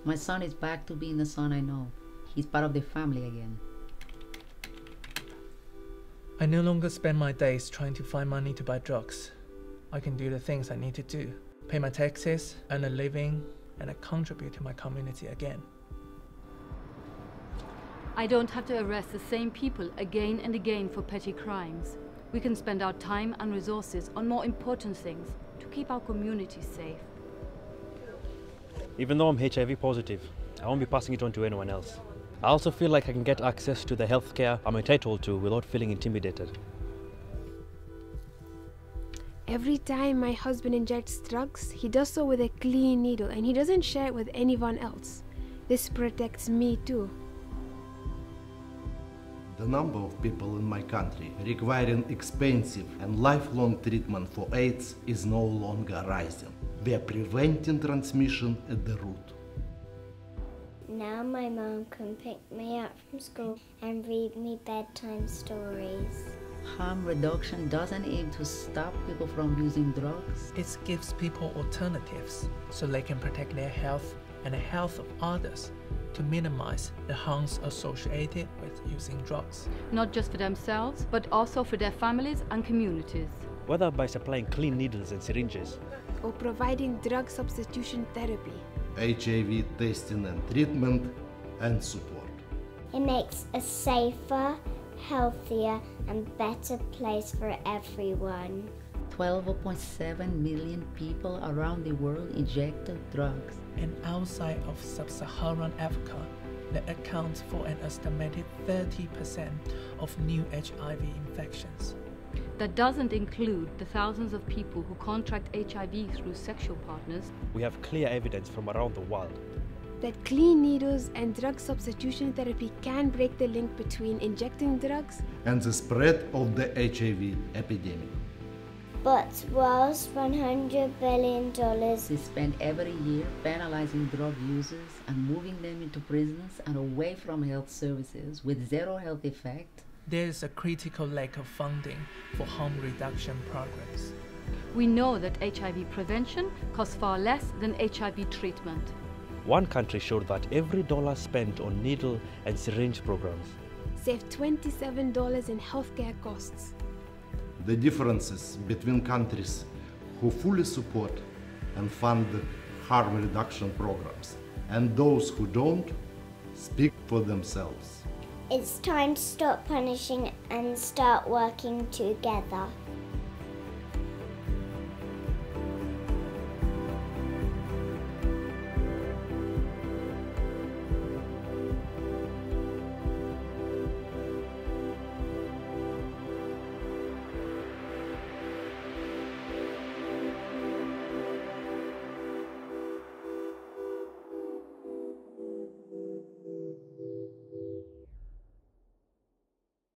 My son is back to being the son I know. He's part of the family again. I no longer spend my days trying to find money to buy drugs. I can do the things I need to do, pay my taxes, earn a living, and I contribute to my community again. I don't have to arrest the same people again and again for petty crimes. We can spend our time and resources on more important things to keep our communities safe. Even though I'm HIV positive, I won't be passing it on to anyone else. I also feel like I can get access to the healthcare I'm entitled to without feeling intimidated. Every time my husband injects drugs, he does so with a clean needle and he doesn't share it with anyone else. This protects me too. The number of people in my country requiring expensive and lifelong treatment for AIDS is no longer rising. We are preventing transmission at the root. Now my mom can pick me up from school and read me bedtime stories. Harm reduction doesn't aim to stop people from using drugs. It gives people alternatives so they can protect their health and the health of others to minimize the harms associated with using drugs. Not just for themselves, but also for their families and communities. Whether by supplying clean needles and syringes, Or providing drug substitution therapy. HIV testing and treatment and support. It makes a safer, healthier and better place for everyone. 12.7 million people around the world inject drugs. And outside of sub-Saharan Africa, that accounts for an estimated 30% of new HIV infections. That doesn't include the thousands of people who contract HIV through sexual partners. we have clear evidence from around the world. That clean needles and drug substitution therapy can break the link between injecting drugs And the spread of the HIV epidemic. But whilst $100 billion They spend every year penalizing drug users and moving them into prisons and away from health services with zero health effect. There is a critical lack of funding for harm reduction programs. We know that HIV prevention costs far less than HIV treatment. One country showed that every dollar spent on needle and syringe programs save $27 in healthcare costs. The differences between countries who fully support and fund harm reduction programs and those who don't speak for themselves. It's time to stop punishing and start working together.